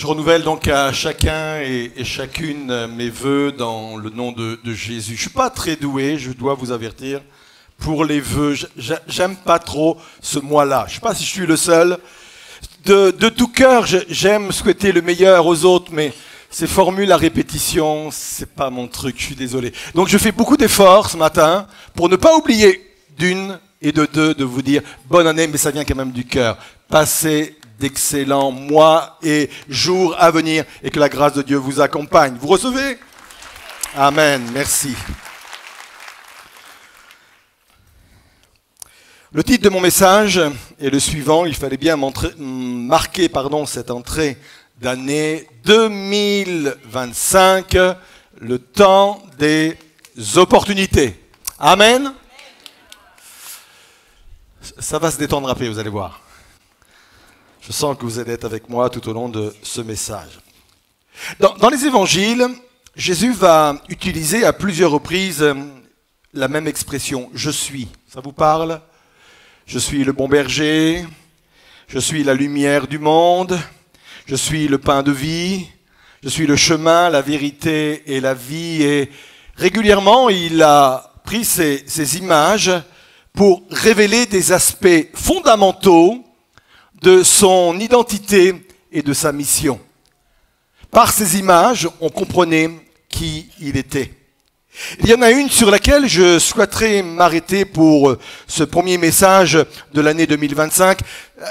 Je renouvelle donc à chacun et chacune mes vœux dans le nom de Jésus. Je ne suis pas très doué, je dois vous avertir, pour les vœux. J'aime pas trop ce moi-là. Je ne sais pas si je suis le seul. De tout cœur, j'aime souhaiter le meilleur aux autres, mais ces formules à répétition, c'est pas mon truc, je suis désolé. Donc je fais beaucoup d'efforts ce matin pour ne pas oublier d'une et de deux de vous dire bonne année, mais ça vient quand même du cœur. Passez d'excellents mois et jours à venir et que la grâce de Dieu vous accompagne. Vous recevez? Amen, merci. Le titre de mon message est le suivant. Il fallait bien marquer cette entrée d'année 2025, le temps des opportunités. Amen. Ça va se détendre un peu, vous allez voir. Je sens que vous allez être avec moi tout au long de ce message. Dans les évangiles, Jésus va utiliser à plusieurs reprises la même expression « je suis ». Ça vous parle ? Je suis le bon berger, je suis la lumière du monde, je suis le pain de vie, je suis le chemin, la vérité et la vie. Et régulièrement, il a pris ces images pour révéler des aspects fondamentaux de son identité et de sa mission. Par ces images, on comprenait qui il était. Il y en a une sur laquelle je souhaiterais m'arrêter pour ce premier message de l'année 2025.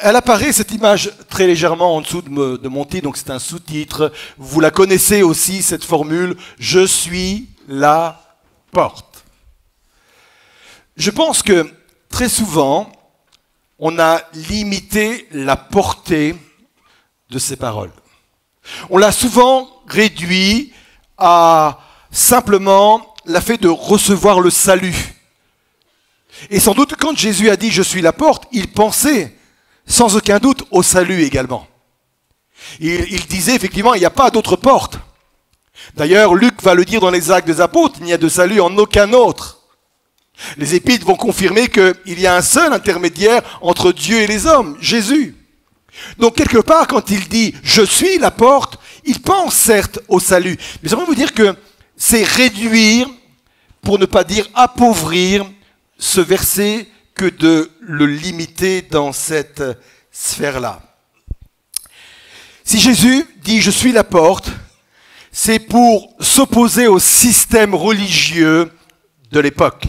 Elle apparaît, cette image, très légèrement en dessous de mon titre, donc c'est un sous-titre. Vous la connaissez aussi, cette formule, « Je suis la porte ». Je pense que très souvent, on a limité la portée de ces paroles. On l'a souvent réduit à simplement le fait de recevoir le salut. Et sans doute, quand Jésus a dit « Je suis la porte », il pensait sans aucun doute au salut également. Il disait effectivement, il n'y a pas d'autre porte. D'ailleurs, Luc va le dire dans les Actes des Apôtres, il n'y a de salut en aucun autre. Les Épîtres vont confirmer qu'il y a un seul intermédiaire entre Dieu et les hommes, Jésus. Donc quelque part, quand il dit « Je suis la porte », il pense certes au salut. Mais j'aimerais vous dire que c'est réduire, pour ne pas dire appauvrir, ce verset que de le limiter dans cette sphère-là. Si Jésus dit « Je suis la porte », c'est pour s'opposer au système religieux de l'époque.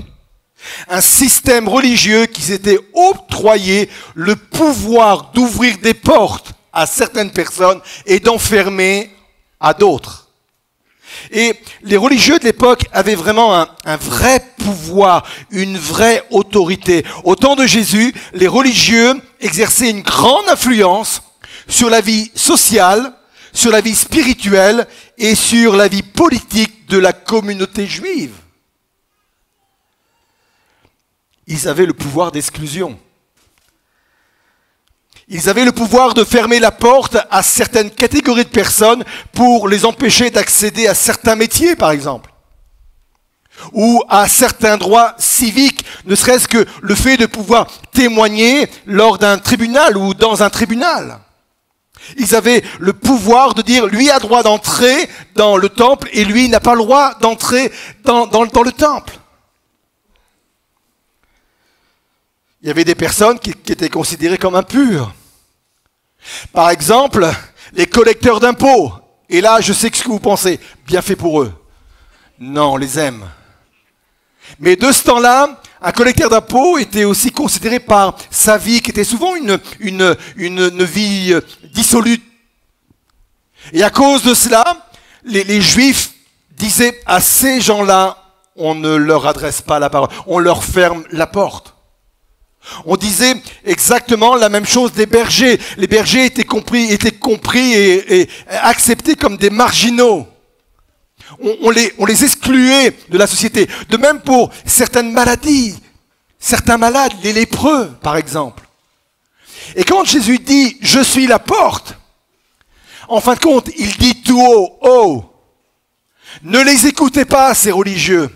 Un système religieux qui s'était octroyé le pouvoir d'ouvrir des portes à certaines personnes et d'enfermer à d'autres. Et les religieux de l'époque avaient vraiment un vrai pouvoir, une vraie autorité. Au temps de Jésus, les religieux exerçaient une grande influence sur la vie sociale, sur la vie spirituelle et sur la vie politique de la communauté juive. Ils avaient le pouvoir d'exclusion. Ils avaient le pouvoir de fermer la porte à certaines catégories de personnes pour les empêcher d'accéder à certains métiers, par exemple. Ou à certains droits civiques, ne serait-ce que le fait de pouvoir témoigner lors d'un tribunal ou dans un tribunal. Ils avaient le pouvoir de dire, lui a droit d'entrer dans le temple et lui n'a pas le droit d'entrer dans le temple. Il y avait des personnes qui étaient considérées comme impures. Par exemple, les collecteurs d'impôts. Et là, je sais ce que vous pensez. Bien fait pour eux. Non, on les aime. Mais de ce temps-là, un collecteur d'impôts était aussi considéré par sa vie, qui était souvent une vie dissolue. Et à cause de cela, les Juifs disaient à ces gens-là, on ne leur adresse pas la parole, on leur ferme la porte. On disait exactement la même chose des bergers. Les bergers étaient compris et acceptés comme des marginaux. On les excluait de la société. De même pour certaines maladies, certains malades, les lépreux par exemple. Et quand Jésus dit « Je suis la porte », en fin de compte, il dit tout haut « Oh !» Ne les écoutez pas, ces religieux.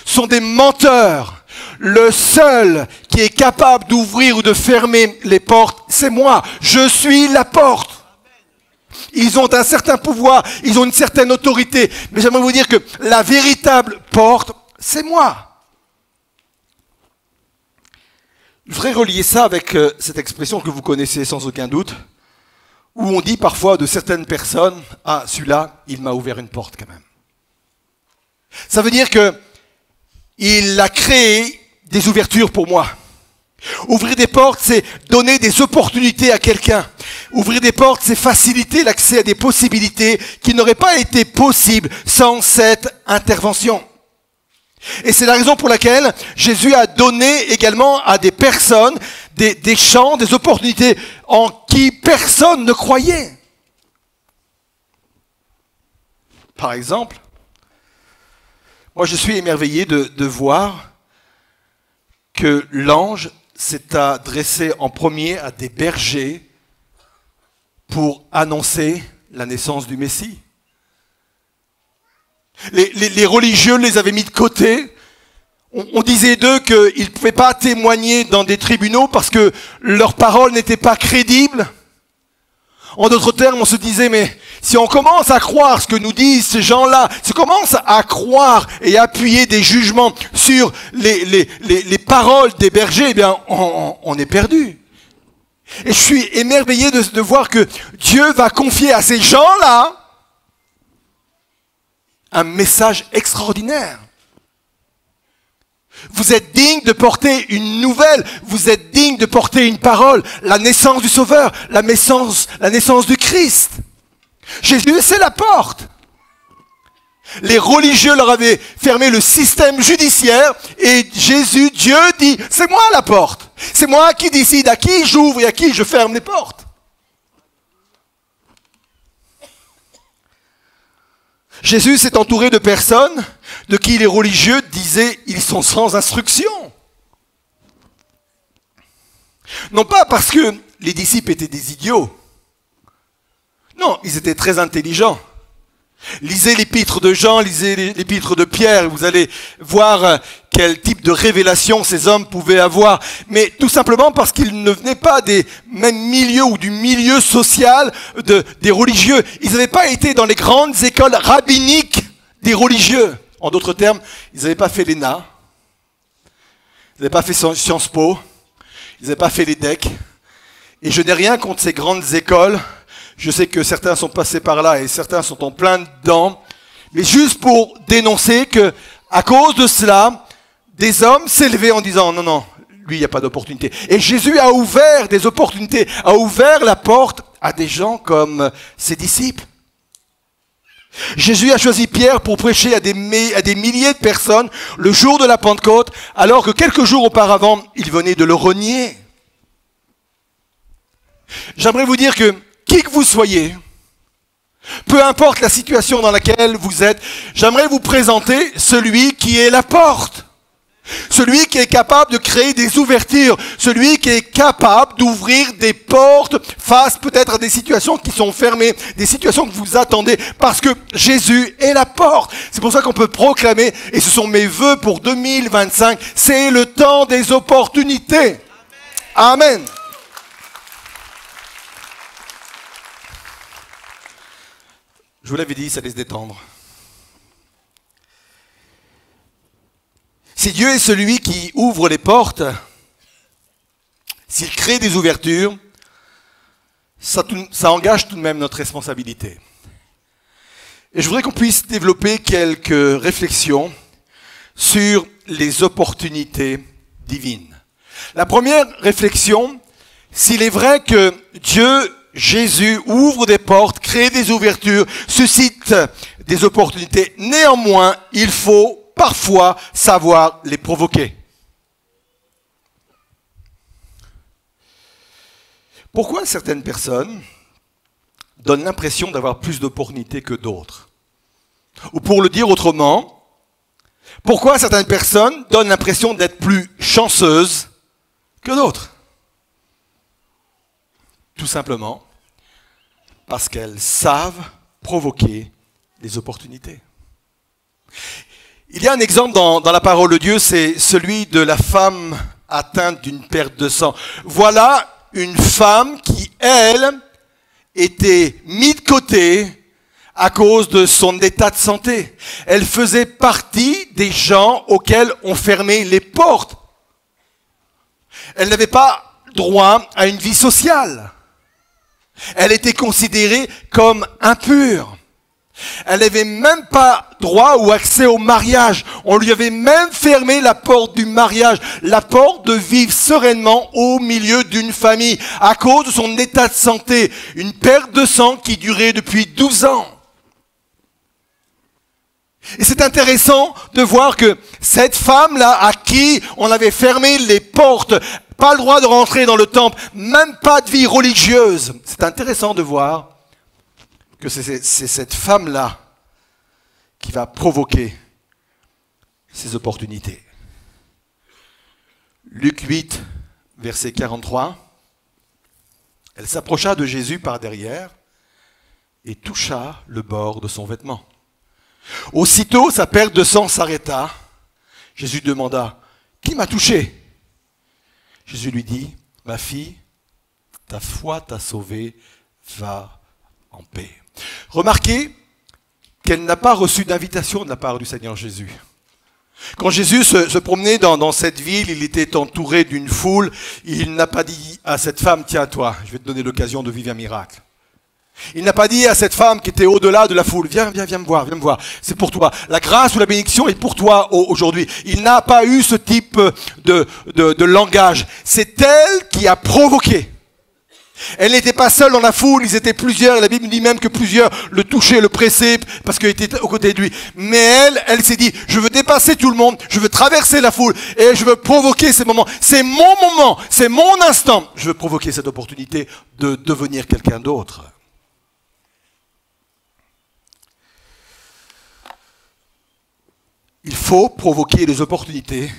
Ce sont des menteurs. Le seul qui est capable d'ouvrir ou de fermer les portes, c'est moi. Je suis la porte. ils ont un certain pouvoir, ils ont une certaine autorité. Mais j'aimerais vous dire que la véritable porte, c'est moi. Je voudrais relier ça avec cette expression que vous connaissez sans aucun doute, où on dit parfois de certaines personnes, « Ah, celui-là, il m'a ouvert une porte quand même. » Ça veut dire que il a créé des ouvertures pour moi. Ouvrir des portes, c'est donner des opportunités à quelqu'un. Ouvrir des portes, c'est faciliter l'accès à des possibilités qui n'auraient pas été possibles sans cette intervention. Et c'est la raison pour laquelle Jésus a donné également à des personnes des champs, des opportunités en qui personne ne croyait. Par exemple, moi je suis émerveillé de voir que l'ange s'est adressé en premier à des bergers pour annoncer la naissance du Messie. Les religieux les avaient mis de côté. On disait d'eux qu'ils ne pouvaient pas témoigner dans des tribunaux parce que leurs paroles n'étaient pas crédibles. En d'autres termes, on se disait, mais si on commence à croire ce que nous disent ces gens-là, si on commence à croire et appuyer des jugements sur les paroles des bergers, eh bien, on est perdu. Et je suis émerveillé de voir que Dieu va confier à ces gens-là un message extraordinaire. Vous êtes digne de porter une nouvelle, vous êtes digne de porter une parole, la naissance du Sauveur, la naissance du Christ. Jésus, c'est la porte. Les religieux leur avaient fermé le système judiciaire et Jésus, Dieu dit, c'est moi la porte. C'est moi qui décide à qui j'ouvre et à qui je ferme les portes. Jésus s'est entouré de personnes de qui les religieux disaient ils sont sans instruction. Non pas parce que les disciples étaient des idiots. Non, ils étaient très intelligents. Lisez l'épître de Jean, lisez l'épître de Pierre, vous allez voir quel type de révélation ces hommes pouvaient avoir. Mais tout simplement parce qu'ils ne venaient pas des mêmes milieux ou du milieu social des religieux. Ils n'avaient pas été dans les grandes écoles rabbiniques des religieux. En d'autres termes, ils n'avaient pas fait l'ENA, ils n'avaient pas fait Sciences Po, ils n'avaient pas fait l'EDEC. Et je n'ai rien contre ces grandes écoles. Je sais que certains sont passés par là et certains sont en plein dedans. Mais juste pour dénoncer que, à cause de cela, des hommes s'élevaient en disant non, non, lui, il n'y a pas d'opportunité. Et Jésus a ouvert des opportunités, a ouvert la porte à des gens comme ses disciples. Jésus a choisi Pierre pour prêcher à des milliers de personnes le jour de la Pentecôte, alors que quelques jours auparavant, il venait de le renier. J'aimerais vous dire que qui que vous soyez, peu importe la situation dans laquelle vous êtes, j'aimerais vous présenter celui qui est la porte. Celui qui est capable de créer des ouvertures, celui qui est capable d'ouvrir des portes face peut-être à des situations qui sont fermées, des situations que vous attendez, parce que Jésus est la porte. C'est pour ça qu'on peut proclamer, et ce sont mes vœux pour 2025, c'est le temps des opportunités. Amen. Je vous l'avais dit, ça allait se détendre. Si Dieu est celui qui ouvre les portes, s'il crée des ouvertures, ça engage tout de même notre responsabilité. Et je voudrais qu'on puisse développer quelques réflexions sur les opportunités divines. La première réflexion, s'il est vrai que Dieu, Jésus, ouvre des portes, crée des ouvertures, suscite des opportunités, néanmoins, il faut parfois savoir les provoquer. Pourquoi certaines personnes donnent l'impression d'avoir plus d'opportunités que d'autres? Ou pour le dire autrement, pourquoi certaines personnes donnent l'impression d'être plus chanceuses que d'autres? Tout simplement parce qu'elles savent provoquer des opportunités. Il y a un exemple dans la parole de Dieu, c'est celui de la femme atteinte d'une perte de sang. Voilà une femme qui, elle, était mis de côté à cause de son état de santé. Elle faisait partie des gens auxquels on fermait les portes. Elle n'avait pas droit à une vie sociale. Elle était considérée comme impure. Elle n'avait même pas droit ou accès au mariage. On lui avait même fermé la porte du mariage, la porte de vivre sereinement au milieu d'une famille, à cause de son état de santé, une perte de sang qui durait depuis 12 ans. Et c'est intéressant de voir que cette femme-là, à qui on avait fermé les portes, pas le droit de rentrer dans le temple, même pas de vie religieuse, c'est intéressant de voir que c'est cette femme-là qui va provoquer ces opportunités. Luc 8, verset 43. Elle s'approcha de Jésus par derrière et toucha le bord de son vêtement. Aussitôt, sa perte de sang s'arrêta. Jésus demanda, « Qui m'a touché ?» Jésus lui dit, « Ma fille, ta foi t'a sauvée, va en paix. » Remarquez qu'elle n'a pas reçu d'invitation de la part du Seigneur Jésus. Quand Jésus se promenait dans cette ville, il était entouré d'une foule. Il n'a pas dit à cette femme, « Tiens, toi, je vais te donner l'occasion de vivre un miracle. » Il n'a pas dit à cette femme qui était au-delà de la foule, viens me voir, c'est pour toi. La grâce ou la bénédiction est pour toi aujourd'hui. Il n'a pas eu ce type de langage. C'est elle qui a provoqué. Elle n'était pas seule dans la foule, ils étaient plusieurs, et la Bible dit même que plusieurs le touchaient, le pressaient, parce qu'elle était aux côtés de lui. Mais elle s'est dit, je veux dépasser tout le monde, je veux traverser la foule, et je veux provoquer ces moments. C'est mon moment, c'est mon instant. Je veux provoquer cette opportunité de devenir quelqu'un d'autre. Il faut provoquer les opportunités,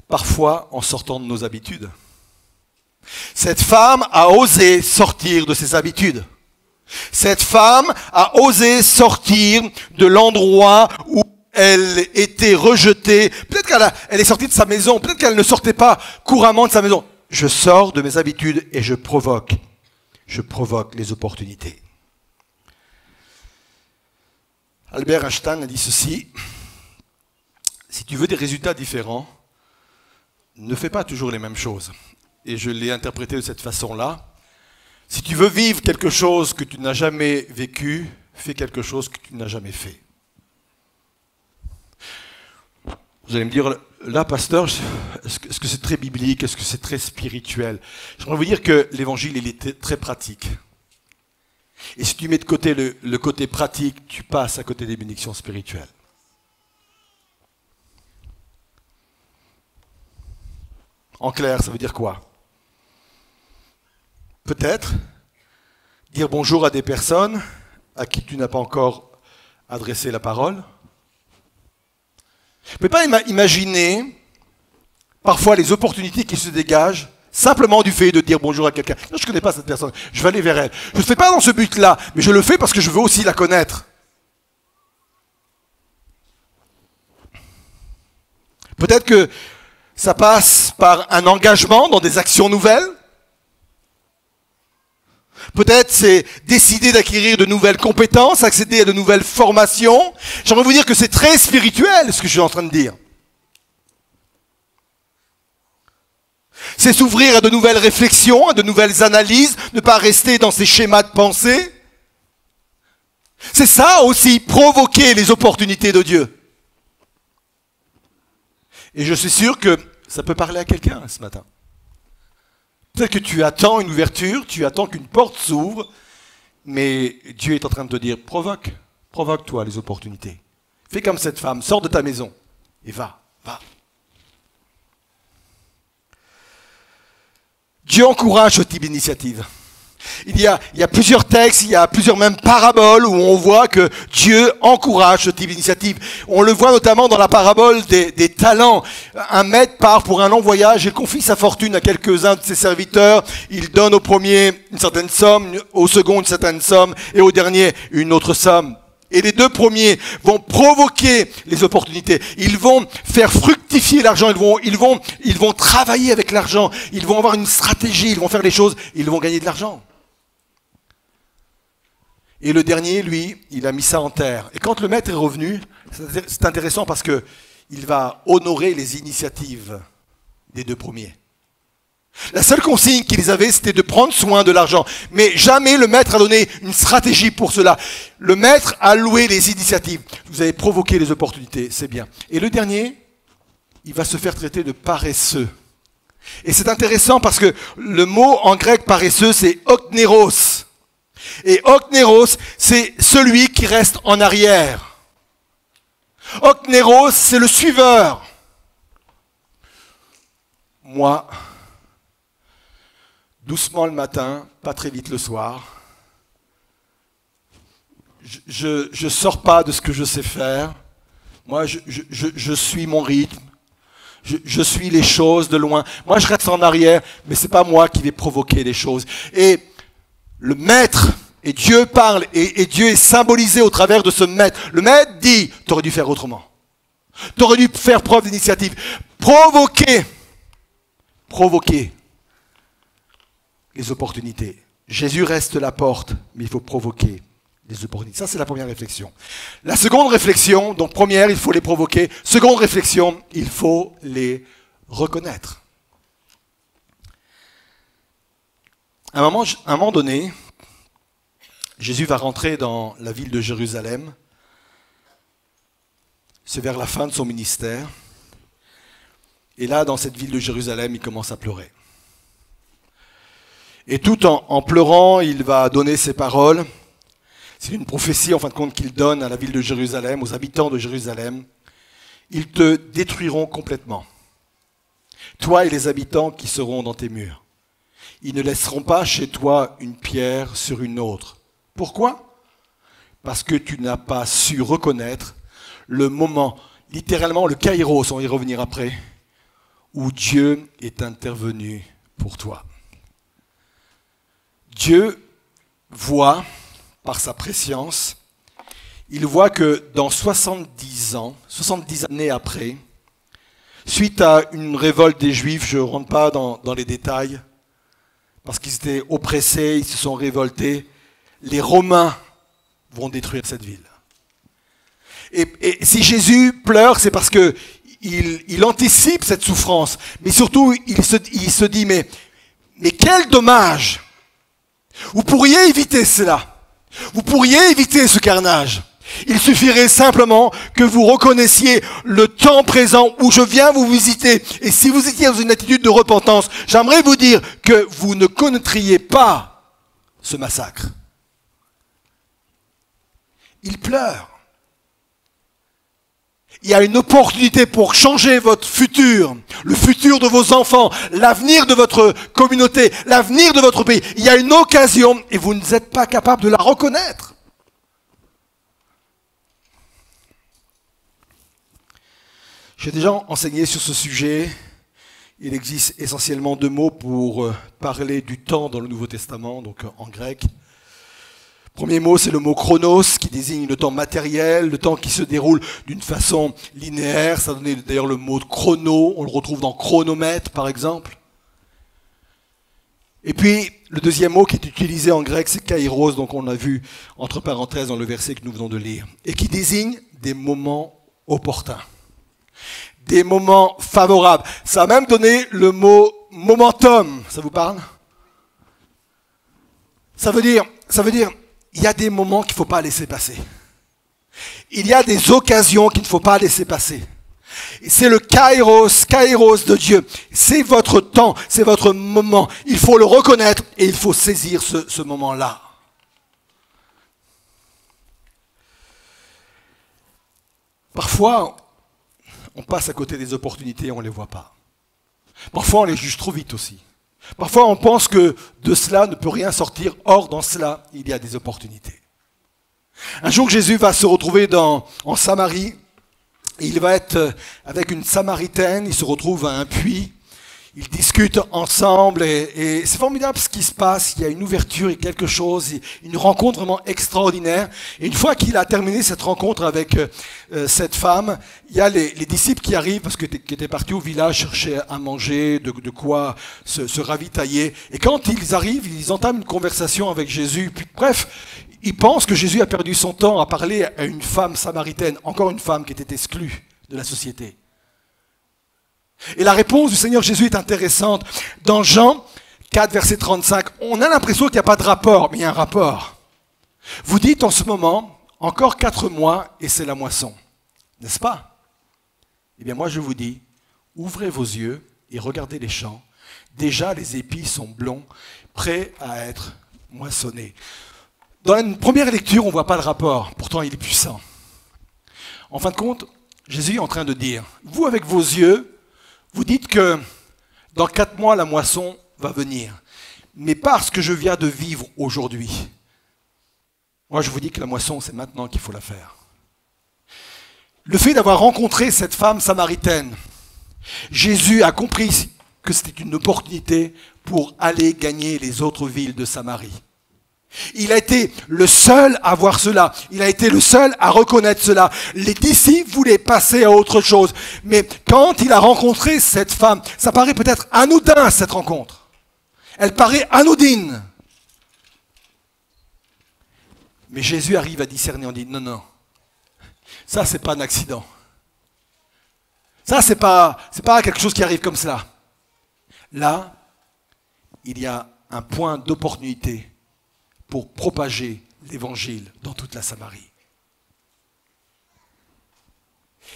parfois en sortant de nos habitudes. Cette femme a osé sortir de ses habitudes. Cette femme a osé sortir de l'endroit où elle était rejetée. Peut-être qu'elle est sortie de sa maison, peut-être qu'elle ne sortait pas couramment de sa maison. Je sors de mes habitudes et je provoque les opportunités. Albert Einstein a dit ceci. Si tu veux des résultats différents, ne fais pas toujours les mêmes choses. Et je l'ai interprété de cette façon-là. Si tu veux vivre quelque chose que tu n'as jamais vécu, fais quelque chose que tu n'as jamais fait. Vous allez me dire, là, pasteur, est-ce que c'est très biblique? Est-ce que c'est très spirituel? J'aimerais vous dire que l'évangile, il est très pratique. Et si tu mets de côté le côté pratique, tu passes à côté des bénédictions spirituelles. En clair, ça veut dire quoi? Peut-être dire bonjour à des personnes à qui tu n'as pas encore adressé la parole. Vous ne pouvez pas imaginer parfois les opportunités qui se dégagent simplement du fait de dire bonjour à quelqu'un. Je ne connais pas cette personne, je vais aller vers elle. Je ne le fais pas dans ce but-là, mais je le fais parce que je veux aussi la connaître. Peut-être que ça passe par un engagement dans des actions nouvelles. Peut-être c'est décider d'acquérir de nouvelles compétences, accéder à de nouvelles formations. J'aimerais vous dire que c'est très spirituel ce que je suis en train de dire. C'est s'ouvrir à de nouvelles réflexions, à de nouvelles analyses, ne pas rester dans ces schémas de pensée. C'est ça aussi, provoquer les opportunités de Dieu. Et je suis sûr que ça peut parler à quelqu'un ce matin. Peut-être que tu attends une ouverture, tu attends qu'une porte s'ouvre, mais Dieu est en train de te dire, provoque-toi les opportunités. Fais comme cette femme, sors de ta maison et va. Dieu encourage ce type d'initiative. Il y a plusieurs textes, il y a plusieurs même paraboles où on voit que Dieu encourage ce type d'initiative. On le voit notamment dans la parabole des talents. Un maître part pour un long voyage, il confie sa fortune à quelques-uns de ses serviteurs. Il donne au premier une certaine somme, au second une certaine somme et au dernier une autre somme. Et les deux premiers vont provoquer les opportunités. Ils vont faire fructifier l'argent. Ils vont travailler avec l'argent. Ils vont avoir une stratégie. Ils vont faire les choses. Ils vont gagner de l'argent. Et le dernier, lui, il a mis ça en terre. Et quand le maître est revenu, c'est intéressant parce que il va honorer les initiatives des deux premiers. La seule consigne qu'ils avaient, c'était de prendre soin de l'argent. Mais jamais le maître a donné une stratégie pour cela. Le maître a loué les initiatives. Vous avez provoqué les opportunités, c'est bien. Et le dernier, il va se faire traiter de paresseux. Et c'est intéressant parce que le mot en grec paresseux, c'est oknéros. Et oknéros, c'est celui qui reste en arrière. Oknéros, c'est le suiveur. Moi, doucement le matin, pas très vite le soir. Je sors pas de ce que je sais faire. Moi, je suis mon rythme. Je suis les choses de loin. Moi, je reste en arrière, mais c'est pas moi qui vais provoquer les choses. Et le maître, et Dieu parle, et Dieu est symbolisé au travers de ce maître. Le maître dit, tu aurais dû faire autrement. Tu aurais dû faire preuve d'initiative. Provoquer les opportunités. Jésus reste la porte, mais il faut provoquer les opportunités. Ça, c'est la première réflexion. La seconde réflexion, donc première, il faut les provoquer. Seconde réflexion, il faut les reconnaître. À un moment donné, Jésus va rentrer dans la ville de Jérusalem. C'est vers la fin de son ministère. Et là, dans cette ville de Jérusalem, il commence à pleurer. Et tout en pleurant, il va donner ses paroles. C'est une prophétie, en fin de compte, qu'il donne à la ville de Jérusalem, aux habitants de Jérusalem. Ils te détruiront complètement. Toi et les habitants qui seront dans tes murs. Ils ne laisseront pas chez toi une pierre sur une autre. Pourquoi ? Parce que tu n'as pas su reconnaître le moment, littéralement le kairos, on va y revenir après, où Dieu est intervenu pour toi. Dieu voit, par sa préscience, il voit que dans 70 années après, suite à une révolte des Juifs, je ne rentre pas dans les détails, parce qu'ils étaient oppressés, ils se sont révoltés, les Romains vont détruire cette ville. Et si Jésus pleure, c'est parce qu'il anticipe cette souffrance, mais surtout il se dit, mais quel dommage! Vous pourriez éviter cela. Vous pourriez éviter ce carnage. Il suffirait simplement que vous reconnaissiez le temps présent où je viens vous visiter. Et si vous étiez dans une attitude de repentance, j'aimerais vous dire que vous ne connaîtriez pas ce massacre. Il pleure. Il y a une opportunité pour changer votre futur, le futur de vos enfants, l'avenir de votre communauté, l'avenir de votre pays. Il y a une occasion et vous n'êtes pas capable de la reconnaître. J'ai déjà enseigné sur ce sujet. Il existe essentiellement 2 mots pour parler du temps dans le Nouveau Testament, donc en grec. Premier mot, c'est le mot chronos, qui désigne le temps matériel, le temps qui se déroule d'une façon linéaire. Ça donnait d'ailleurs le mot chrono, on le retrouve dans chronomètre, par exemple. Et puis, le deuxième mot qui est utilisé en grec, c'est kairos, donc on l'a vu entre parenthèses dans le verset que nous venons de lire, et qui désigne des moments opportuns, des moments favorables. Ça a même donné le mot momentum, ça vous parle ? Ça veut dire, il y a des moments qu'il ne faut pas laisser passer. Il y a des occasions qu'il ne faut pas laisser passer. C'est le kairos de Dieu. C'est votre temps, c'est votre moment. Il faut le reconnaître et il faut saisir ce moment-là. Parfois, on passe à côté des opportunités et on ne les voit pas. Parfois, on les juge trop vite aussi. Parfois, on pense que de cela ne peut rien sortir. Or, dans cela, il y a des opportunités. Un jour, Jésus va se retrouver en Samarie. Et il va être avec une Samaritaine. Il se retrouve à un puits. Ils discutent ensemble. Et c'est formidable ce qui se passe. Il y a une ouverture et quelque chose. Une rencontre vraiment extraordinaire. Et une fois qu'il a terminé cette rencontre avec cette femme, il y a les disciples qui arrivent parce qu'ils étaient partis au village chercher à manger, de quoi se ravitailler. Et quand ils arrivent, ils entament une conversation avec Jésus. Puis, bref, ils pensent que Jésus a perdu son temps à parler à une femme samaritaine, encore une femme qui était exclue de la société. Et la réponse du Seigneur Jésus est intéressante. Dans Jean 4, verset 35, on a l'impression qu'il n'y a pas de rapport, mais il y a un rapport. Vous dites en ce moment, encore 4 mois et c'est la moisson, n'est-ce pas? Eh bien moi je vous dis, ouvrez vos yeux et regardez les champs. Déjà les épis sont blonds, prêts à être moissonnés. Dans une première lecture, on ne voit pas le rapport, pourtant il est puissant. En fin de compte, Jésus est en train de dire, vous avec vos yeux, vous dites que dans 4 mois la moisson va venir, mais parce que je viens de vivre aujourd'hui, moi je vous dis que la moisson c'est maintenant qu'il faut la faire. Le fait d'avoir rencontré cette femme samaritaine, Jésus a compris que c'était une opportunité pour aller gagner les autres villes de Samarie. Il a été le seul à voir cela. Il a été le seul à reconnaître cela. Les disciples voulaient passer à autre chose. Mais quand il a rencontré cette femme, ça paraît peut-être anodin cette rencontre. Elle paraît anodine. Mais Jésus arrive à discerner, on dit non, non. Ça, c'est pas un accident. Ça, c'est pas quelque chose qui arrive comme cela. Là, il y a un point d'opportunité pour propager l'évangile dans toute la Samarie.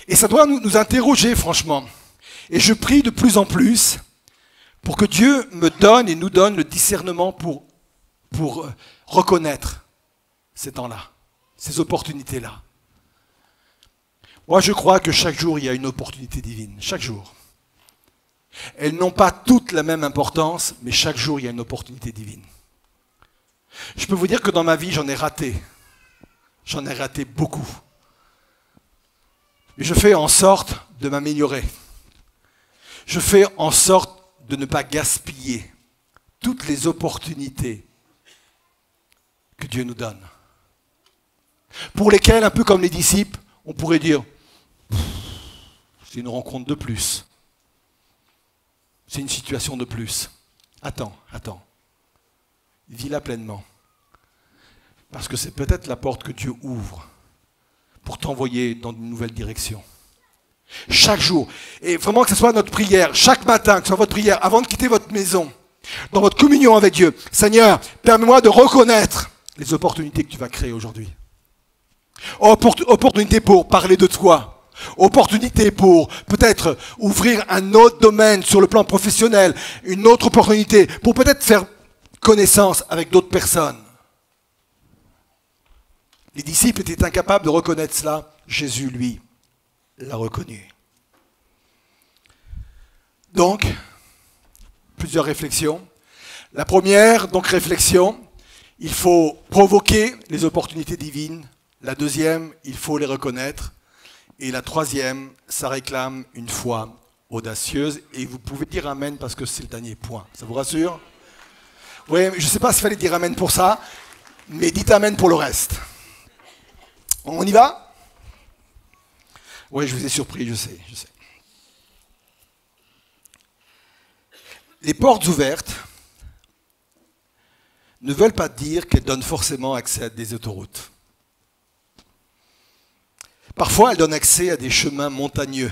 Et ça doit nous interroger, franchement. Et je prie de plus en plus pour que Dieu me donne et nous donne le discernement pour reconnaître ces temps-là, ces opportunités-là. Moi, je crois que chaque jour, il y a une opportunité divine. Chaque jour. Elles n'ont pas toutes la même importance, mais chaque jour, il y a une opportunité divine. Je peux vous dire que dans ma vie, j'en ai raté. J'en ai raté beaucoup. Mais je fais en sorte de m'améliorer. Je fais en sorte de ne pas gaspiller toutes les opportunités que Dieu nous donne. Pour lesquelles, un peu comme les disciples, on pourrait dire, c'est une rencontre de plus. C'est une situation de plus. Attends. Vis-la pleinement. Parce que c'est peut-être la porte que Dieu ouvre pour t'envoyer dans une nouvelle direction. Chaque jour. Et vraiment que ce soit notre prière, chaque matin, que ce soit votre prière, avant de quitter votre maison, dans votre communion avec Dieu. Seigneur, permets-moi de reconnaître les opportunités que tu vas créer aujourd'hui. Opportunité pour parler de toi. Opportunité pour peut-être ouvrir un autre domaine sur le plan professionnel. Une autre opportunité pour peut-être faire connaissance avec d'autres personnes. Les disciples étaient incapables de reconnaître cela. Jésus, lui, l'a reconnu. Donc, plusieurs réflexions. La première, donc réflexion, il faut provoquer les opportunités divines. La deuxième, il faut les reconnaître. Et la troisième, ça réclame une foi audacieuse. Et vous pouvez dire amen parce que c'est le dernier point. Ça vous rassure? Oui, je ne sais pas s'il fallait dire amen pour ça, mais dites amen pour le reste. On y va? Oui, je vous ai surpris, je sais. Les portes ouvertes ne veulent pas dire qu'elles donnent forcément accès à des autoroutes. Parfois, elles donnent accès à des chemins montagneux.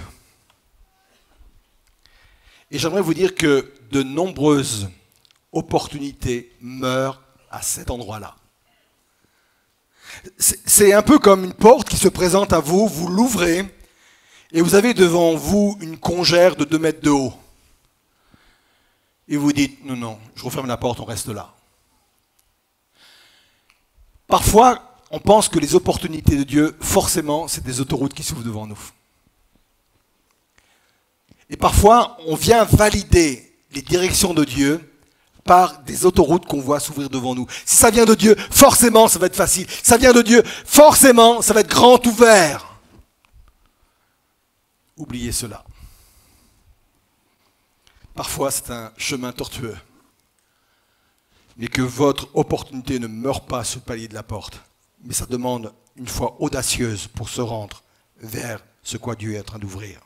Et j'aimerais vous dire que de nombreuses opportunités meurent à cet endroit-là. C'est un peu comme une porte qui se présente à vous, vous l'ouvrez, et vous avez devant vous une congère de 2 mètres de haut. Et vous dites, non, je referme la porte, on reste là. Parfois, on pense que les opportunités de Dieu, forcément, c'est des autoroutes qui s'ouvrent devant nous. Et parfois, on vient valider les directions de Dieu par des autoroutes qu'on voit s'ouvrir devant nous. Si ça vient de Dieu, forcément, ça va être facile. Si ça vient de Dieu, forcément, ça va être grand ouvert. Oubliez cela. Parfois, c'est un chemin tortueux. Mais que votre opportunité ne meure pas sur le palier de la porte. Mais ça demande une foi audacieuse pour se rendre vers ce quoi Dieu est en train d'ouvrir.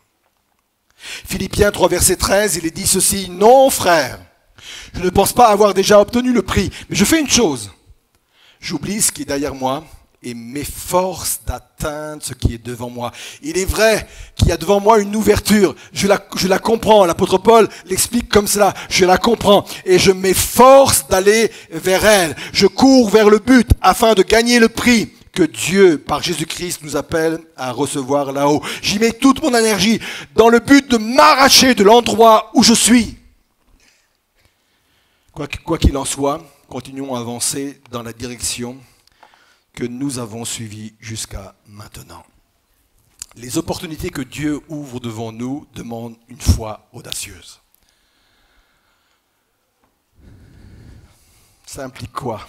Philippiens 3, verset 13, il est dit ceci, « Non, frère, je ne pense pas avoir déjà obtenu le prix, mais je fais une chose. J'oublie ce qui est derrière moi et m'efforce d'atteindre ce qui est devant moi. Il est vrai qu'il y a devant moi une ouverture. Je la comprends. L'apôtre Paul l'explique comme cela. Je la comprends et je m'efforce d'aller vers elle. Je cours vers le but afin de gagner le prix que Dieu, par Jésus-Christ, nous appelle à recevoir là-haut. J'y mets toute mon énergie dans le but de m'arracher de l'endroit où je suis. Quoi qu'il en soit, continuons à avancer dans la direction que nous avons suivie jusqu'à maintenant. Les opportunités que Dieu ouvre devant nous demandent une foi audacieuse. Ça implique quoi?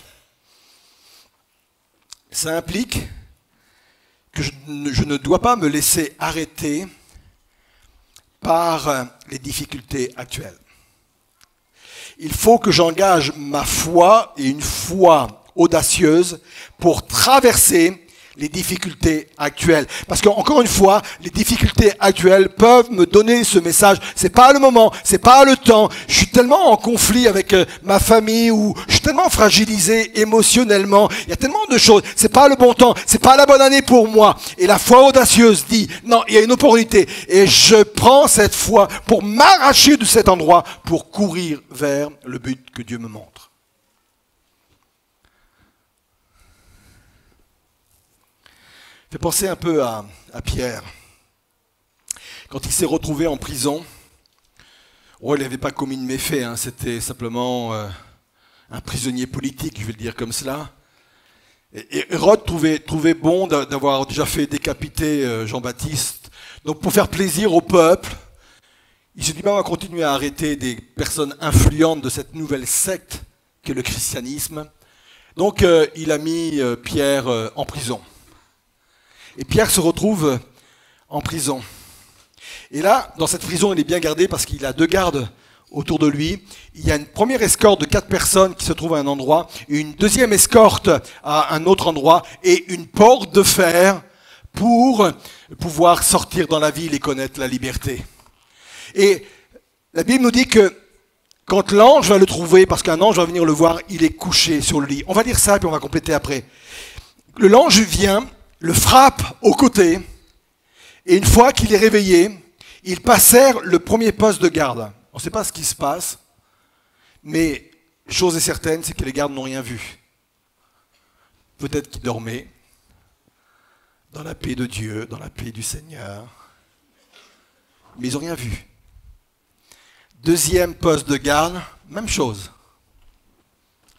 Ça implique que je ne dois pas me laisser arrêter par les difficultés actuelles. Il faut que j'engage ma foi et une foi audacieuse pour traverser les difficultés actuelles. Parce qu'encore une fois, les difficultés actuelles peuvent me donner ce message. C'est pas le moment, c'est pas le temps. Je suis tellement en conflit avec ma famille ou je suis tellement fragilisé émotionnellement. Il y a tellement de choses. C'est pas le bon temps, c'est pas la bonne année pour moi. Et la foi audacieuse dit, non, il y a une opportunité. Et je prends cette foi pour m'arracher de cet endroit, pour courir vers le but que Dieu me montre. Fait penser un peu à Pierre. Quand il s'est retrouvé en prison, il n'avait pas commis de méfait, hein, c'était simplement un prisonnier politique, je vais le dire comme cela. Et Hérode trouvait bon d'avoir déjà fait décapiter Jean-Baptiste. Donc pour faire plaisir au peuple, il se dit, on va continuer à arrêter des personnes influentes de cette nouvelle secte qu'est le christianisme. Donc il a mis Pierre en prison. Et Pierre se retrouve en prison. Et là, dans cette prison, il est bien gardé parce qu'il a 2 gardes autour de lui. Il y a une première escorte de 4 personnes qui se trouvent à un endroit, une deuxième escorte à un autre endroit et une porte de fer pour pouvoir sortir dans la ville et connaître la liberté. Et la Bible nous dit que quand l'ange va le trouver, parce qu'un ange va venir le voir, il est couché sur le lit. On va dire ça, puis on va compléter après. L'ange vient, le frappe au côté, et une fois qu'il est réveillé, ils passèrent le premier poste de garde. On ne sait pas ce qui se passe, mais chose est certaine, c'est que les gardes n'ont rien vu. Peut-être qu'ils dormaient dans la paix de Dieu, dans la paix du Seigneur, mais ils n'ont rien vu. Deuxième poste de garde, même chose.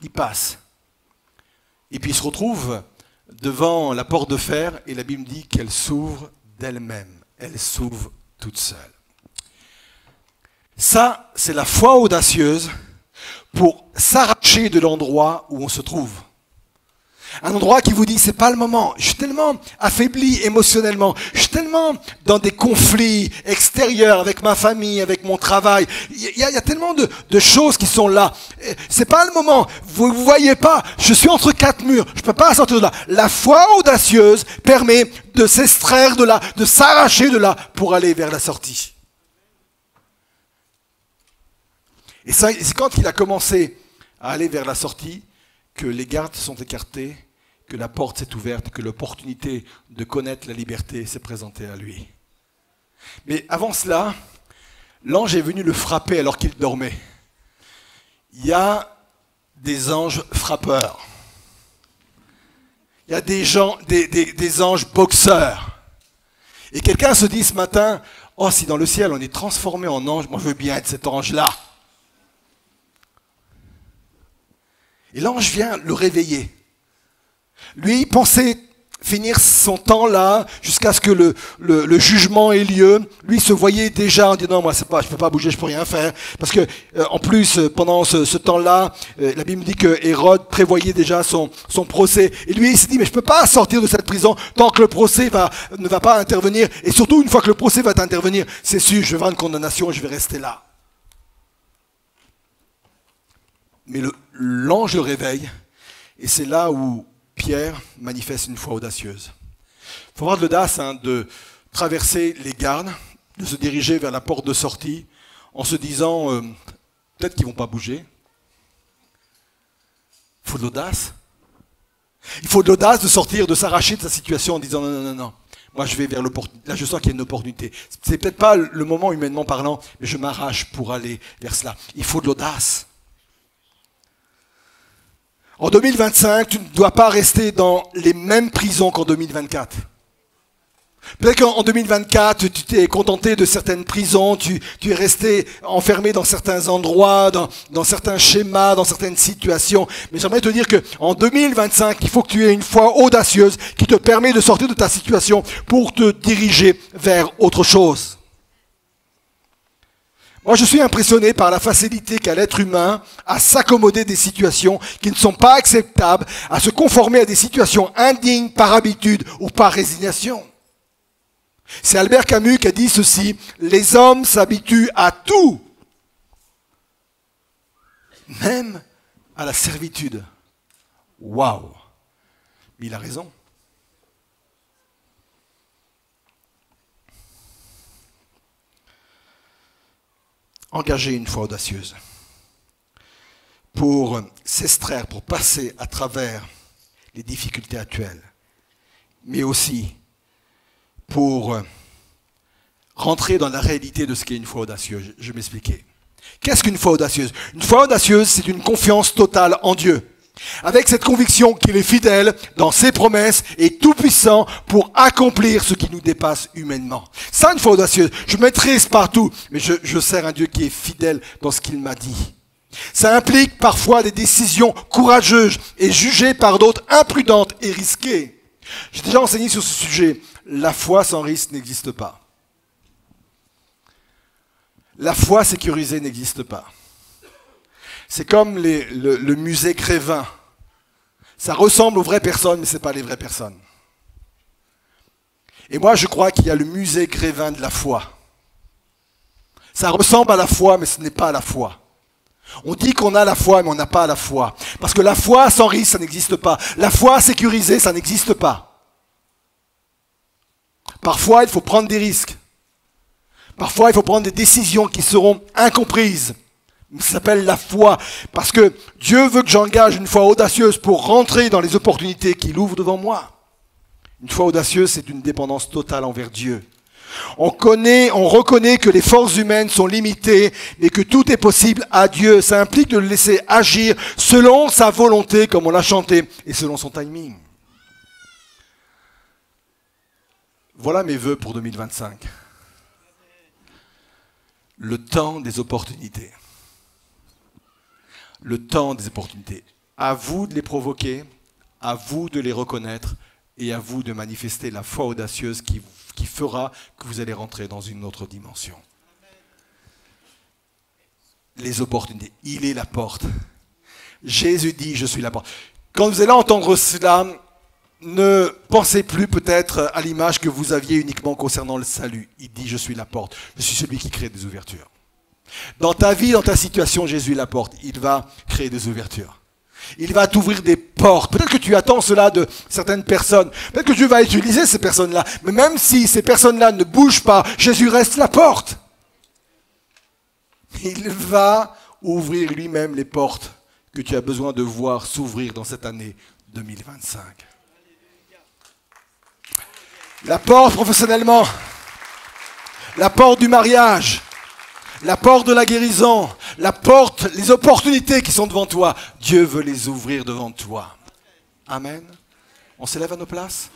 Ils passent. Et puis ils se retrouvent devant la porte de fer, et la Bible dit qu'elle s'ouvre d'elle-même. Elle s'ouvre toute seule. Ça, c'est la foi audacieuse pour s'arracher de l'endroit où on se trouve. Un endroit qui vous dit, c'est pas le moment. Je suis tellement affaibli émotionnellement. Je suis tellement dans des conflits extérieurs avec ma famille, avec mon travail. Il y a tellement de choses qui sont là. C'est pas le moment. Vous voyez pas. Je suis entre 4 murs. Je peux pas sortir de là. La foi audacieuse permet de s'extraire de là, de s'arracher de là pour aller vers la sortie. Et ça, c'est quand il a commencé à aller vers la sortie que les gardes sont écartés, que la porte s'est ouverte, que l'opportunité de connaître la liberté s'est présentée à lui. Mais avant cela, l'ange est venu le frapper alors qu'il dormait. Il y a des anges frappeurs. Il y a des anges boxeurs. Et quelqu'un se dit ce matin, oh, si dans le ciel on est transformé en ange, moi je veux bien être cet ange-là. Et l'ange vient le réveiller. Lui, il pensait finir son temps là, jusqu'à ce que le jugement ait lieu. Lui, il se voyait déjà en disant, non, moi, je ne peux pas bouger, je ne peux rien faire. Parce que, en plus, pendant ce temps-là, la Bible dit que Hérode prévoyait déjà son procès. Et lui, il s'est dit, mais je ne peux pas sortir de cette prison tant que le procès ne va pas intervenir. Et surtout, une fois que le procès va intervenir, c'est sûr, je vais avoir une condamnation et je vais rester là. Mais l'ange le réveille, et c'est là où Pierre manifeste une foi audacieuse. Il faut avoir de l'audace de traverser les gardes, de se diriger vers la porte de sortie, en se disant, peut-être qu'ils ne vont pas bouger. Il faut de l'audace. Il faut de l'audace de sortir, de s'arracher de sa situation en disant non, non, non, non. Moi, je vais vers l'opportunité. Là, je sens qu'il y a une opportunité. C'est peut-être pas le moment humainement parlant, mais je m'arrache pour aller vers cela. Il faut de l'audace. En 2025, tu ne dois pas rester dans les mêmes prisons qu'en 2024. Peut-être qu'en 2024, tu t'es contenté de certaines prisons, tu es resté enfermé dans certains endroits, dans certains schémas, dans certaines situations. Mais j'aimerais te dire qu'en 2025, il faut que tu aies une foi audacieuse qui te permet de sortir de ta situation pour te diriger vers autre chose. Moi, je suis impressionné par la facilité qu'a l'être humain à s'accommoder des situations qui ne sont pas acceptables, à se conformer à des situations indignes par habitude ou par résignation. C'est Albert Camus qui a dit ceci: les hommes s'habituent à tout, même à la servitude. Waouh! Mais il a raison. Engager une foi audacieuse pour s'extraire, pour passer à travers les difficultés actuelles, mais aussi pour rentrer dans la réalité de ce qu'est une foi audacieuse. Je vais m'expliquer. Qu'est-ce qu'une foi audacieuse? Une foi audacieuse, c'est une confiance totale en Dieu, avec cette conviction qu'il est fidèle dans ses promesses et tout-puissant pour accomplir ce qui nous dépasse humainement. Ça, une foi audacieuse. Je maîtrise partout, mais je sers un Dieu qui est fidèle dans ce qu'il m'a dit. Ça implique parfois des décisions courageuses et jugées par d'autres imprudentes et risquées. J'ai déjà enseigné sur ce sujet. La foi sans risque n'existe pas. La foi sécurisée n'existe pas. C'est comme le musée Grévin. Ça ressemble aux vraies personnes, mais ce n'est pas les vraies personnes. Et moi, je crois qu'il y a le musée Grévin de la foi. Ça ressemble à la foi, mais ce n'est pas la foi. On dit qu'on a la foi, mais on n'a pas la foi. Parce que la foi sans risque, ça n'existe pas. La foi sécurisée, ça n'existe pas. Parfois, il faut prendre des risques. Parfois, il faut prendre des décisions qui seront incomprises. Ça s'appelle la foi. Parce que Dieu veut que j'engage une foi audacieuse pour rentrer dans les opportunités qu'il ouvre devant moi. Une foi audacieuse, c'est une dépendance totale envers Dieu. On reconnaît que les forces humaines sont limitées, mais que tout est possible à Dieu. Ça implique de le laisser agir selon sa volonté, comme on l'a chanté, et selon son timing. Voilà mes vœux pour 2025. Le temps des opportunités. Le temps des opportunités. À vous de les provoquer, à vous de les reconnaître et à vous de manifester la foi audacieuse qui fera que vous allez rentrer dans une autre dimension. Les opportunités. Il est la porte. Jésus dit, je suis la porte. Quand vous allez entendre cela, ne pensez plus peut-être à l'image que vous aviez uniquement concernant le salut. Il dit, je suis la porte. Je suis celui qui crée des ouvertures. Dans ta vie, dans ta situation, Jésus est la porte. Il va créer des ouvertures. Il va t'ouvrir des portes. Peut-être que tu attends cela de certaines personnes. Peut-être que Dieu va utiliser ces personnes-là. Mais même si ces personnes-là ne bougent pas, Jésus reste la porte. Il va ouvrir lui-même les portes que tu as besoin de voir s'ouvrir dans cette année 2025. La porte professionnellement, la porte du mariage, la porte de la guérison, la porte, les opportunités qui sont devant toi, Dieu veut les ouvrir devant toi. Amen. On s'élève à nos places.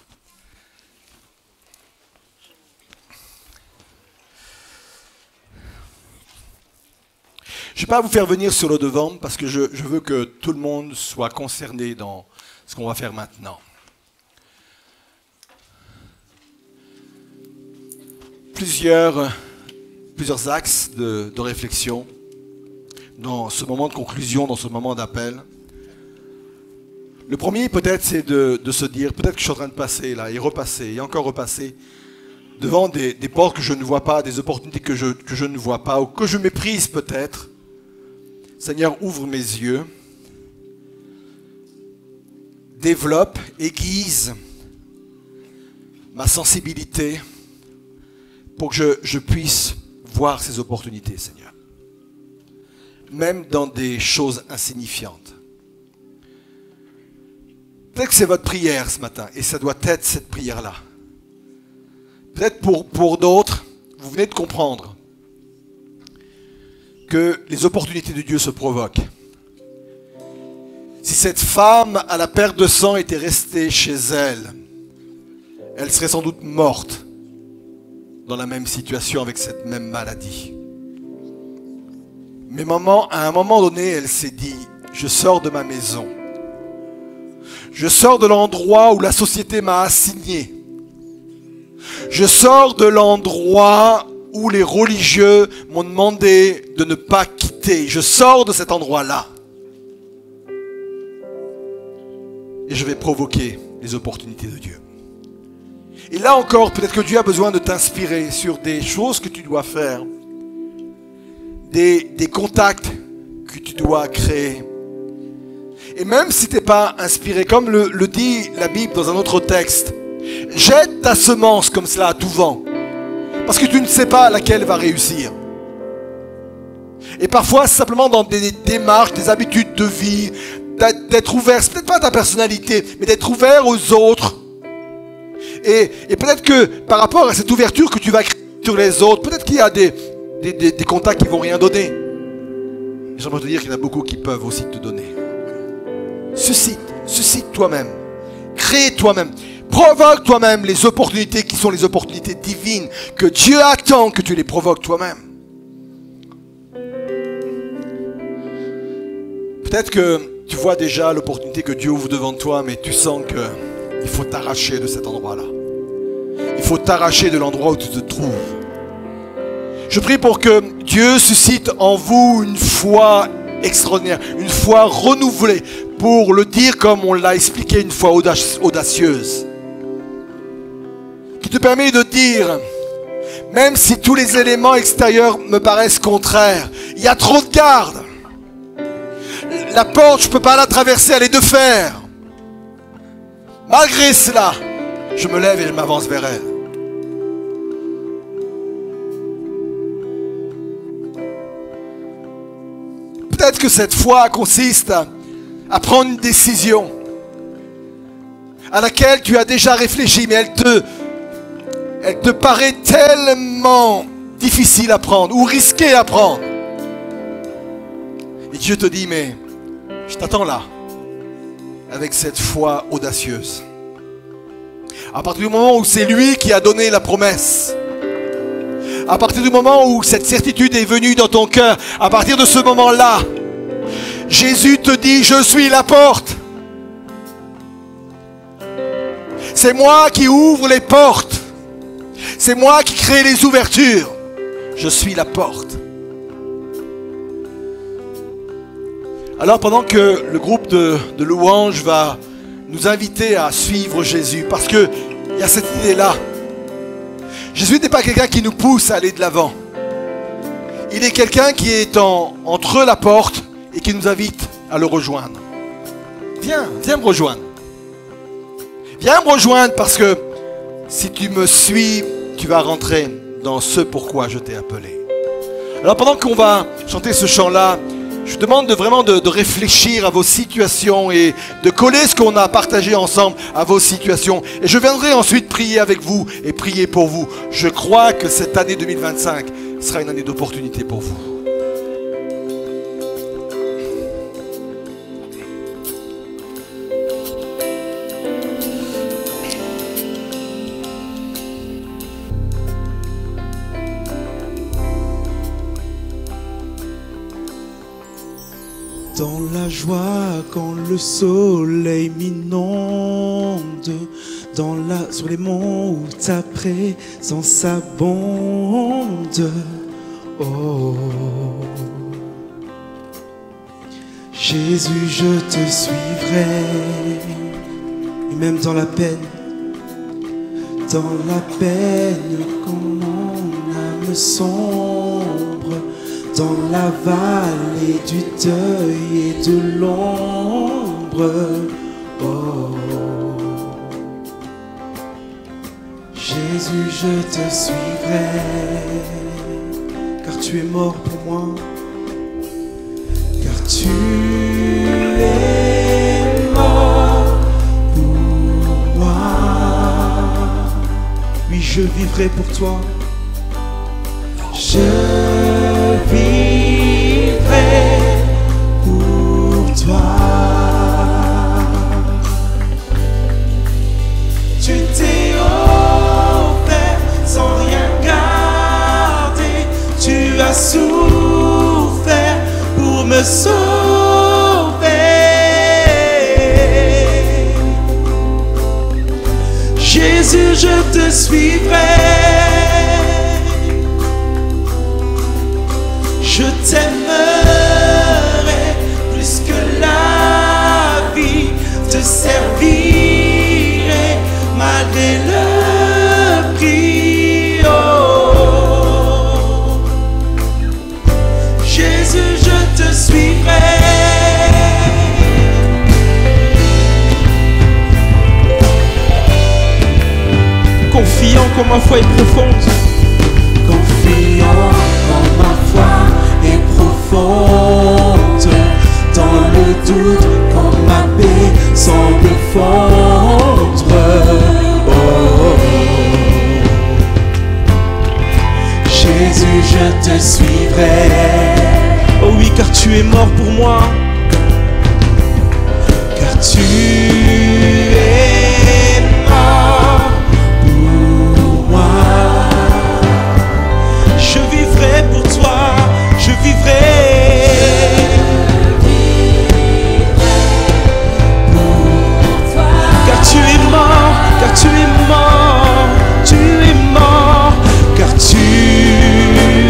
Je ne vais pas vous faire venir sur le devant parce que je veux que tout le monde soit concerné dans ce qu'on va faire maintenant. Plusieurs axes de réflexion dans ce moment de conclusion, dans ce moment d'appel. Le premier, peut-être, c'est de se dire, peut-être que je suis en train de passer là, et repasser, et encore repasser, devant des portes que je ne vois pas, des opportunités que je ne vois pas, ou que je méprise peut-être. Seigneur, ouvre mes yeux, développe, aiguise ma sensibilité pour que je puisse voir ces opportunités, Seigneur. Même dans des choses insignifiantes. Peut-être que c'est votre prière ce matin, et ça doit être cette prière-là. Peut-être pour d'autres, vous venez de comprendre que les opportunités de Dieu se provoquent. Si cette femme à la perte de sang était restée chez elle, elle serait sans doute morte dans la même situation avec cette même maladie. Mais à un moment donné, elle s'est dit, je sors de ma maison. Je sors de l'endroit où la société m'a assigné. Je sors de l'endroit où les religieux m'ont demandé de ne pas quitter. Je sors de cet endroit-là. Et je vais provoquer les opportunités de Dieu. Et là encore, peut-être que Dieu a besoin de t'inspirer sur des choses que tu dois faire, des contacts que tu dois créer. Et même si tu n'es pas inspiré, comme le dit la Bible dans un autre texte, jette ta semence comme cela à tout vent, parce que tu ne sais pas laquelle va réussir. Et parfois, c'est simplement dans des démarches, des habitudes de vie, d'être ouvert, c'est peut-être pas ta personnalité, mais d'être ouvert aux autres. Et peut-être que par rapport à cette ouverture que tu vas créer sur les autres, peut-être qu'il y a des contacts qui ne vont rien donner. J'aimerais te dire qu'il y en a beaucoup qui peuvent aussi te donner. Suscite toi-même. Crée toi-même. Provoque toi-même les opportunités qui sont les opportunités divines que Dieu attend que tu les provoques toi-même. Peut-être que tu vois déjà l'opportunité que Dieu ouvre devant toi, mais tu sens qu'il faut t'arracher de cet endroit-là. Il faut t'arracher de l'endroit où tu te trouves. Je prie pour que Dieu suscite en vous une foi extraordinaire, une foi renouvelée, pour le dire comme on l'a expliqué, une foi audacieuse. Qui te permet de dire, même si tous les éléments extérieurs me paraissent contraires, il y a trop de garde. La porte, je ne peux pas la traverser, elle est de fer. Malgré cela, je me lève et je m'avance vers elle. Peut-être que cette foi consiste à prendre une décision à laquelle tu as déjà réfléchi, mais elle te paraît tellement difficile à prendre ou risquée à prendre. Et Dieu te dit, mais je t'attends là, avec cette foi audacieuse. À partir du moment où c'est lui qui a donné la promesse, à partir du moment où cette certitude est venue dans ton cœur, à partir de ce moment-là, Jésus te dit, je suis la porte. C'est moi qui ouvre les portes. C'est moi qui crée les ouvertures. Je suis la porte. Alors pendant que le groupe de louanges va nous inviter à suivre Jésus, parce qu'il y a cette idée-là. Jésus n'est pas quelqu'un qui nous pousse à aller de l'avant. Il est quelqu'un qui est entre la porte et qui nous invite à le rejoindre. Viens me rejoindre. Viens me rejoindre parce que si tu me suis, tu vas rentrer dans ce pourquoi je t'ai appelé. Alors pendant qu'on va chanter ce chant-là, je vous demande vraiment de réfléchir à vos situations et de coller ce qu'on a partagé ensemble à vos situations. Et je viendrai ensuite prier avec vous et prier pour vous. Je crois que cette année 2025 sera une année d'opportunité pour vous. Dans la joie, quand le soleil m'inonde, sur les monts où ta présence abonde. Oh, Jésus, je te suivrai, et même dans la peine, quand mon âme sombre, dans la vallée du deuil et de l'ombre. Oh, Jésus, je te suivrai, car tu es mort pour moi, car tu es mort je vivrai pour toi. Je vivrai pour toi. Tu t'es offert sans rien garder. Tu as souffert pour me sauver. Jésus, je te suivrai. Je t'aimerai plus que la vie. Te servirai malgré le prix. Oh. Jésus, je te suivrai. Confiant comme ma foi est profonde. Confiant comme ma foi est profonde. Dans le doute, quand ma paix semble fondre. Oh. Jésus, je te suivrai. Oh oui, car tu es mort pour moi. Car tu es mort pour moi. Je vivrai pour toi. Je vivrai. Car tu es mort, car tu es mort, tu es mort, car tu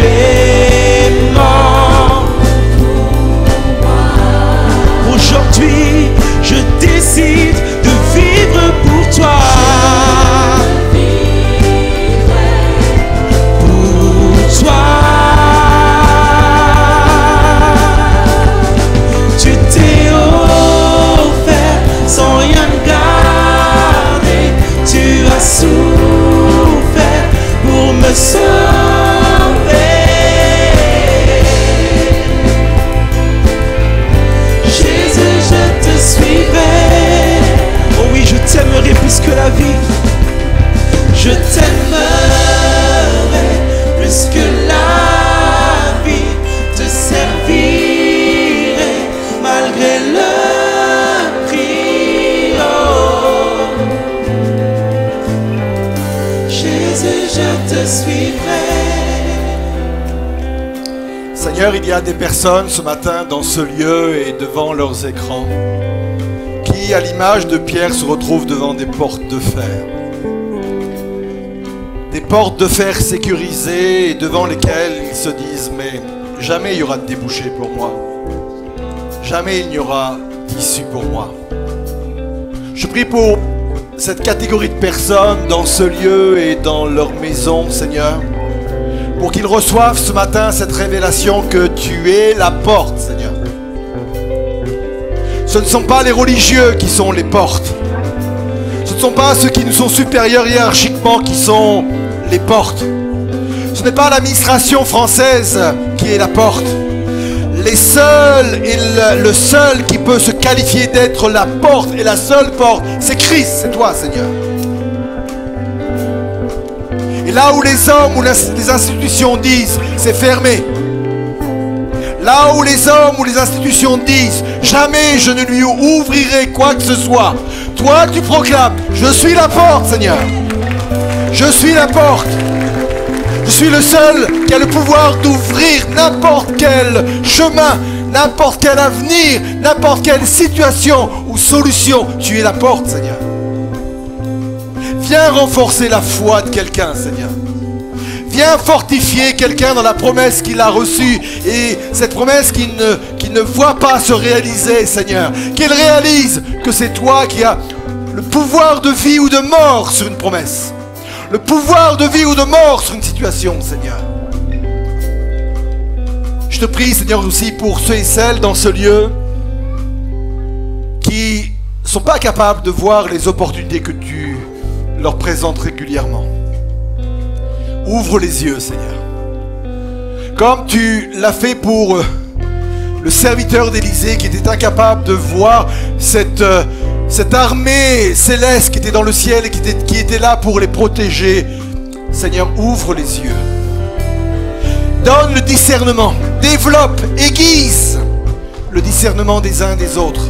es mort. Aujourd'hui, je décide de vivre pour toi. Pour toi. Tu t'es offert sans rien garder. Tu as souffert pour me sauver. Jésus, je te suivrai. Oh oui, je t'aimerai plus que la vie. Je t'aimerai plus que la vie. Te servirai malgré le prix. Oh. Jésus, je te suivrai. Seigneur, il y a des personnes ce matin dans ce lieu et devant leurs écrans qui, à l'image de Pierre, se retrouvent devant des portes de fer. Des portes de fer sécurisées et devant lesquelles ils se disent « Mais jamais il y aura de débouché pour moi. Jamais il n'y aura d'issue pour moi. » Je prie pour cette catégorie de personnes dans ce lieu et dans leur maison, Seigneur, pour qu'ils reçoivent ce matin cette révélation que tu es la porte, Seigneur. Ce ne sont pas les religieux qui sont les portes. Ce ne sont pas ceux qui nous sont supérieurs hiérarchiquement qui sont les portes. Ce n'est pas l'administration française qui est la porte. Les seuls et le seul qui peut se qualifier d'être la porte et la seule porte, c'est Christ, c'est toi, Seigneur. Et là où les hommes ou les institutions disent c'est fermé, là où les hommes ou les institutions disent jamais je ne lui ouvrirai quoi que ce soit, toi tu proclames je suis la porte, Seigneur. Je suis la porte. Je suis le seul qui a le pouvoir d'ouvrir n'importe quel chemin, n'importe quel avenir, n'importe quelle situation ou solution. Tu es la porte, Seigneur. Viens renforcer la foi de quelqu'un, Seigneur. Viens fortifier quelqu'un dans la promesse qu'il a reçue. Et cette promesse qu'il ne voit pas se réaliser, Seigneur. Qu'il réalise que c'est toi qui as le pouvoir de vie ou de mort sur une promesse. Le pouvoir de vie ou de mort sur une situation, Seigneur. Je te prie, Seigneur, aussi pour ceux et celles dans ce lieu qui ne sont pas capables de voir les opportunités que tu leur présentes régulièrement. Ouvre les yeux, Seigneur. Comme tu l'as fait pour le serviteur d'Élysée qui était incapable de voir cette armée céleste qui était dans le ciel et qui était là pour les protéger Seigneur, ouvre les yeux. Donne le discernement. Développe, aiguise le discernement des uns des autres.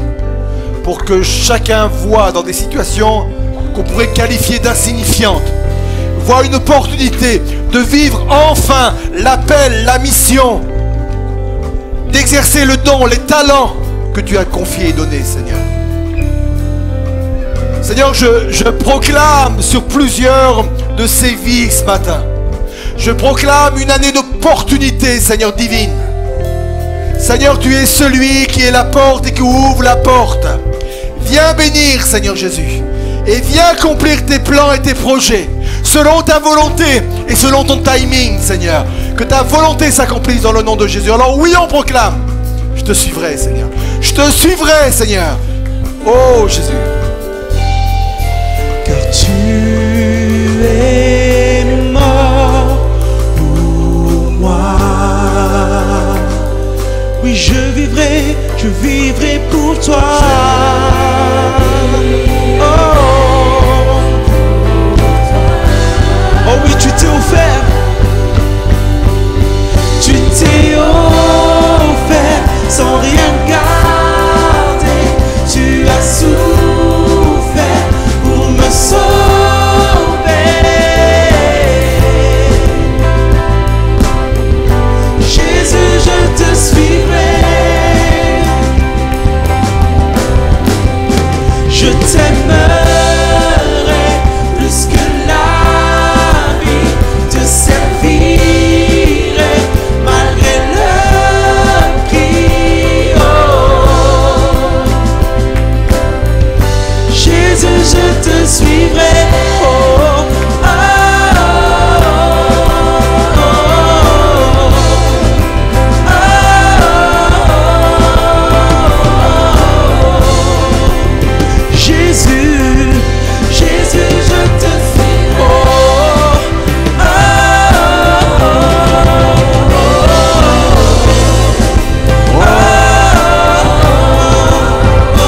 Pour que chacun voit dans des situations qu'on pourrait qualifier d'insignifiantes, voit une opportunité de vivre enfin l'appel, la mission, d'exercer le don, les talents que tu as confiés et donnés, Seigneur. Seigneur, je proclame sur plusieurs de ces vies ce matin. Je proclame une année d'opportunités, Seigneur, divine. Seigneur, tu es celui qui est la porte et qui ouvre la porte. Viens bénir, Seigneur Jésus. Et viens accomplir tes plans et tes projets selon ta volonté et selon ton timing, Seigneur. Que ta volonté s'accomplisse dans le nom de Jésus. Alors oui, on proclame. Je te suivrai, Seigneur. Je te suivrai, Seigneur. Oh, Jésus. Car tu es mort pour moi. Oui, je vivrai pour toi. Oh oui, tu t'es offert. Tu t'es offert sans rien garder. Tu as souffert pour me sauver. Jésus, je te suivrai. Je t'aimerai plus que la vie, te servirai malgré le prix. Oh. Jésus, je te suivrai. Oh. Oh. Jésus, Jésus, je te suis. Oh, oh,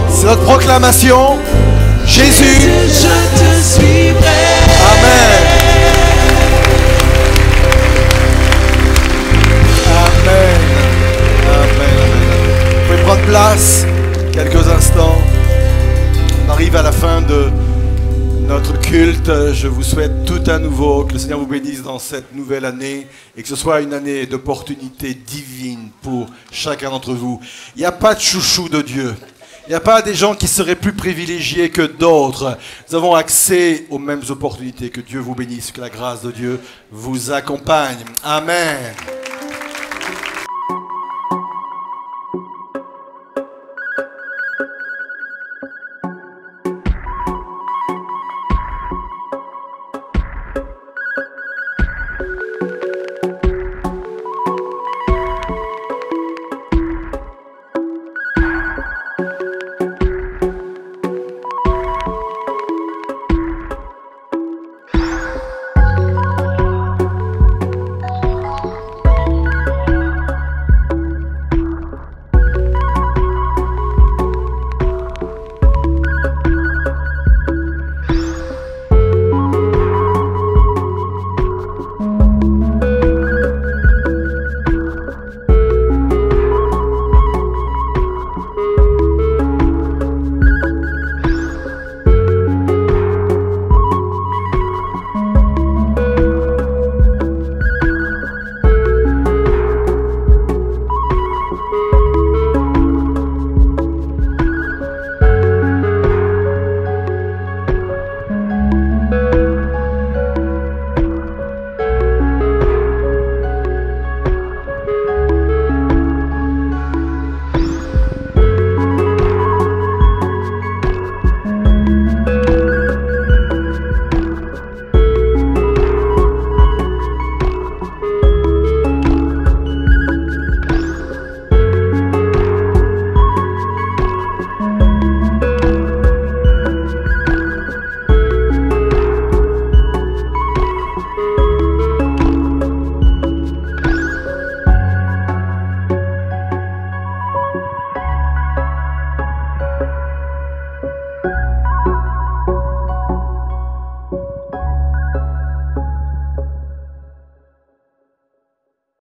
C'est notre proclamation. Jésus, je te suivrai. Amen. Amen. Amen. Vous pouvez prendre place quelques instants. On arrive à la fin de notre culte. Je vous souhaite tout à nouveau que le Seigneur vous bénisse dans cette nouvelle année et que ce soit une année d'opportunités divines pour chacun d'entre vous. Il n'y a pas de chouchou de Dieu. Il n'y a pas des gens qui seraient plus privilégiés que d'autres. Nous avons accès aux mêmes opportunités. Que Dieu vous bénisse, que la grâce de Dieu vous accompagne. Amen.